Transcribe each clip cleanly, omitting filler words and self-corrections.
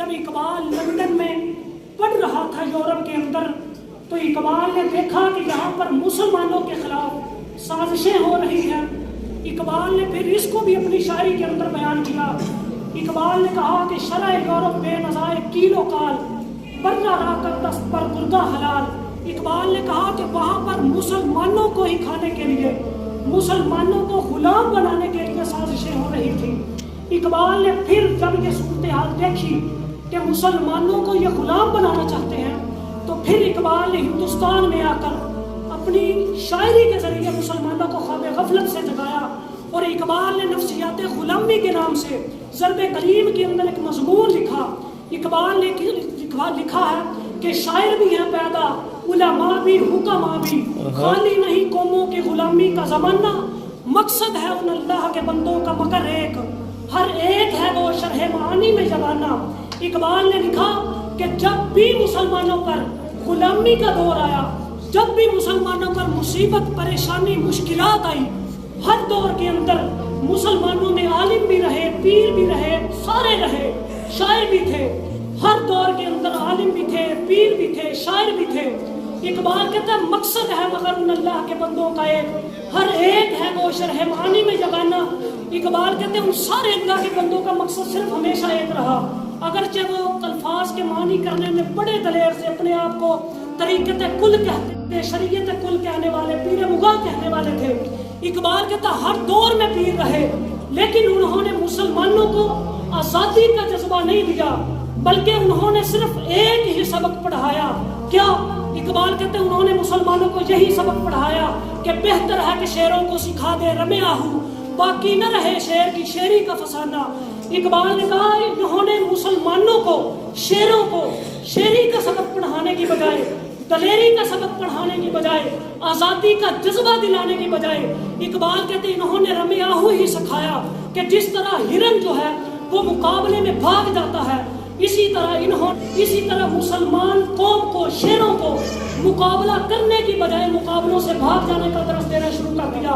جب اقبال لندن میں پڑھ رہا تھا یورپ کے اندر، تو اقبال نے دیکھا کہ یہاں پر مسلمانوں کے خلاف سازشیں ہو رہی ہیں۔ اقبال نے پھر اس کو بھی اپنی شاعری کے اندر بیان کیا۔ اقبال نے کہا کہ شرع یورپ بے نظائے کیل و کال، برہ را کر دست پر گردہ حلال۔ اقبال نے کہا کہ وہاں پر مسلمانوں کو ہی کھانے کے لیے، مسلمانوں کو غلام بنانے کے لیے سازشیں ہو رہی تھی۔ اقبال نے پھر جب یہ صورتحال دیکھی کہ مسلمانوں کو یہ غلام بنانا چاہتے ہیں، تو پھر اقبال نے ہندوستان میں آ کر اپنی شاعری کے ذریعے مسلمانوں کو خواب غفلت سے جگایا، اور اقبال نے نفسیات غلامی کے نام سے ضرب کلیم کے اندر ایک مضمون لکھا۔ اقبال نے لکھا ہے کہ شاعر بھی ہے پیدا، علماء بھی، حکماء بھی، خالی نہیں قوموں کی غلامی کا زمانہ، مقصد ہے ان اللہ کے بندوں کا مگر ایک، ہر ایک ہے وہ شرح معانی میں جوانہ۔ اقبال نے لکھا کہ جب بھی مسلمانوں پر غلامی کا دور آیا، جب بھی مسلمانوں پر مصیبت، پریشانی، مشکلات آئی، ہر دور کے اندر مسلمانوں میں عالم بھی رہے، پیر بھی رہے، سارے رہے، شاعر بھی تھے، ہر دور کے اندر عالم بھی تھے، پیر بھی تھے، شاعر بھی تھے۔ اقبال کہتا ہے مقصد ہے مگر ان اللہ کے بندوں کا ایک، ہر ایک ہے وہ شرح معانی میں جگانا۔ اقبال کہتے ہیں ان سارے اللہ کے بندوں کا مقصد صرف ہمیشہ ایک رہا، اگرچہ وہ الفاظ کے معنی کرنے میں بڑے دلیر سے اپنے آپ کو طریقت کل کہتے تھے، شریعت کل کہنے والے، پیر مغاں کہنے والے تھے۔ اقبال کہتا ہر دور میں پیر رہے، لیکن انہوں نے مسلمانوں کو آزادی کا جذبہ نہیں دیا، بلکہ انہوں نے صرف ایک ہی سبق پڑھایا۔ کیا؟ اقبال کہتے ہیں انہوں نے مسلمانوں کو یہی سبق پڑھایا کہ بہتر ہے کہ شیروں کو سکھا دے رمے آہو، باقی نہ رہے شعر کی شعری کا فسانہ۔ اقبال نے کہا انہوں نے مسلمانوں کو، شیروں کو شعری کا سبق پڑھانے کی بجائے، دلیری کا سبق پڑھانے کی بجائے، آزادی کا جذبہ دلانے کی بجائے، اقبال کہتے ہیں انہوں نے رمے آہو ہی سکھایا کہ جس طرح ہرن جو ہے وہ مقابلے میں بھاگ جاتا ہے، اسی طرح مسلمان قوم کو، شیروں کو مقابلہ کرنے کی بجائے مقابلوں سے بھاگ جانے کا درس دینا شروع کر دیا۔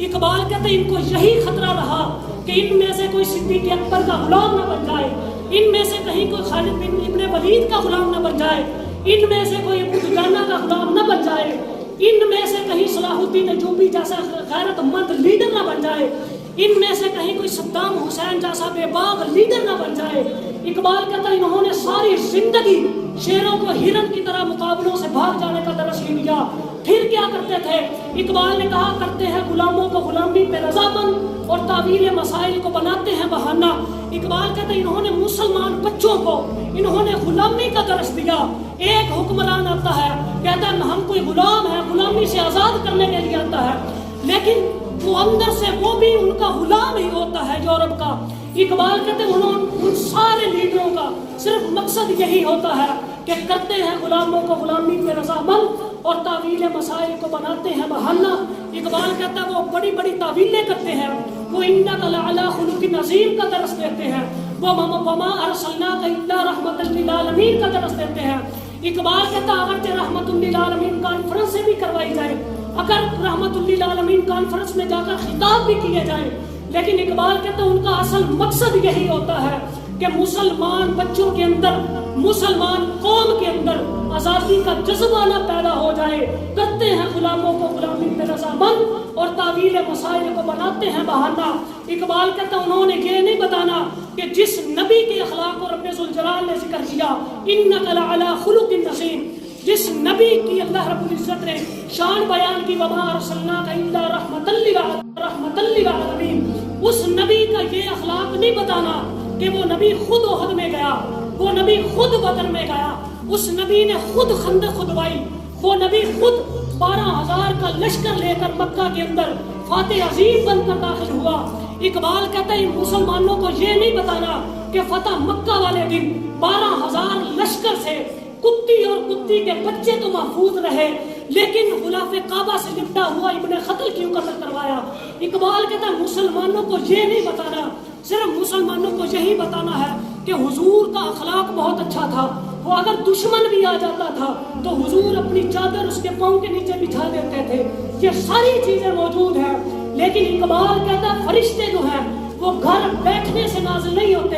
اقبال کہتے ہیں ان کو یہی خطرہ رہا کہ ان میں سے کوئی صدیق اکبر کا غلام نہ بن جائے، ان میں سے کہیں کوئی خالد بن ابن ولید کا غلام نہ بن جائے، ان میں سے کوئی ابو دجانہ کا غلام نہ بن جائے، ان میں سے کہیں صلاح الدین ایوبی جیسا غیرت مند لیڈر نہ بن جائے، ان میں سے کہیں کوئی صدام حسین جیسا بے باغ لیڈر نہ بن جائے۔ اقبال کہتا ہے انہوں نے ساری زندگی شیروں کو ہرن کی طرح مقابلوں سے بھاگ جانے کا درس ہی دیا۔ پھر کیا کرتے تھے؟ اقبال نے کہا کرتے ہیں غلاموں کو غلامی پہ رضامند اور تعویل مسائل کو بناتے ہیں بہانہ۔ اقبال کہتے ہیں انہوں نے مسلمان بچوں کو انہوں نے غلامی کا درس دیا۔ ایک حکمران آتا ہے کہتا ہے ہم کوئی غلام ہے، غلامی سے آزاد کرنے کے لیے آتا ہے، لیکن وہ اندر سے وہ بھی ان کا غلام ہی ہوتا ہے یورپ کا۔ اقبال کہتے ہیں ان سارے لیڈروں کا صرف مقصد یہی ہوتا ہے کہ کرتے ہیں غلاموں کو غلامی پہ رضامند اور تعویل مسائل کو بناتے ہیں بہانہ۔ اقبال کہتا ہے وہ بڑی بڑی تعویلیں کرتے ہیں، وہ انک لعلی خلق عظیم کا درس دیتے ہیں، وہ وما ارسلناک الا رحمۃ للعالمین کا درس دیتے ہیں۔ اقبال کہتا ہے اگرچہ رحمۃ للعالمین کانفرنس سے بھی کروائی جائے، اگر رحمۃ للعالمین کانفرنس میں جا کر خطاب بھی کیے جائیں، لیکن اقبال کہتا ہے ان کا اصل مقصد یہی ہوتا ہے کہ مسلمان بچوں کے اندر، مسلمان قوم کے اندر آزادی کا جذبہ نہ پیدا ہو جائے۔ کرتے ہیں غلاموں کو غلامی پہ رضامند اور تعویل مسائل کو بناتے ہیں بہانہ۔ اقبال کہتا ہے انہوں نے یہ نہیں بتانا کہ جس نبی کے اخلاق کو رب ذوالجلال نے ذکر کیا انک لعلی خلق عظیم، جس نبی کی اللہ رب العزت نے شان بیان کی وما ارسلناک الا رحمۃ للعالمین، اس نبی کا یہ اخلاق نہیں بتانا کہ وہ نبی خود احد میں گیا، وہ نبی خود بدر میں گیا، اس نبی نے خود خندق کھدوائی، وہ نبی خود 12,000 کا لشکر لے کر مکہ کے اندر فاتح عظیم بن کر داخل ہوا۔ اقبال کہتا ہے مسلمانوں کو یہ نہیں بتانا کہ فتح مکہ والے دن 12,000 لشکر سے کتی اور کتی کے بچے تو محفوظ رہے، لیکن غلاف کعبہ سے لپٹا ہوا ابن قتل کیوں قتل کروایا۔ اقبال کہتا ہے مسلمانوں کو یہ نہیں بتانا، صرف مسلمانوں کو یہی بتانا ہے کہ حضور کا اخلاق بہت اچھا تھا، وہ اگر دشمن بھی آ جاتا تھا تو حضور اپنی چادر اس کے پاؤں کے نیچے بچھا دیتے تھے۔ یہ ساری چیزیں موجود ہیں، لیکن اقبال کہتا ہے فرشتے جو ہیں وہ گھر بیٹھنے سے نازل نہیں ہوتے،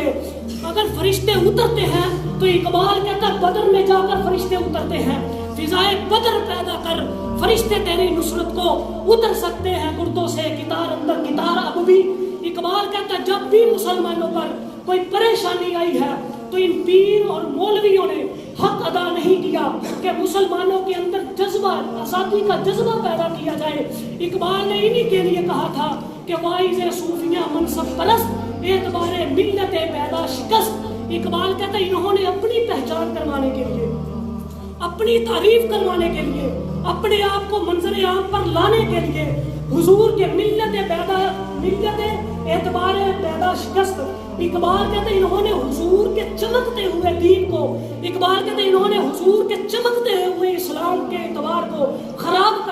اگر فرشتے اترتے ہیں تو اقبال کہتا ہے بدر میں جا کر فرشتے اترتے ہیں، فضائے بدر پیدا کر فرشتے تیری نصرت کو اتر سکتے ہیں گردوں سے، کتار اندر کتار اب بھی۔ اقبال کہتا ہے جب بھی مسلمانوں پر کوئی پریشانی آئی ہے تو ان پیر اور مولویوں نے حق ادا نہیں کیا کہ مسلمانوں کے اندر جذبہ آزادی کا جذبہ پیدا کیا جائے۔ اقبال نے انہی کے لیے کہا تھا کہ واعظ صوفیاں منصب پرست اعتبار ملت پیدا شکست۔ اقبال کہتا ہے انہوں نے اپنی پہچان کروانے کے لیے، اپنی تعریف کروانے کے لیے، اپنے آپ کو منظر عام پر لانے کے لیے حضور کے ملت اعتبار پیدا شکست، اقبال کہتے ہیں انہوں نے حضور کے چمکتے ہوئے دین کو، اقبال کہتے ہیں انہوں نے حضور کے چمکتے ہوئے اسلام کے اعتبار کو خراب کر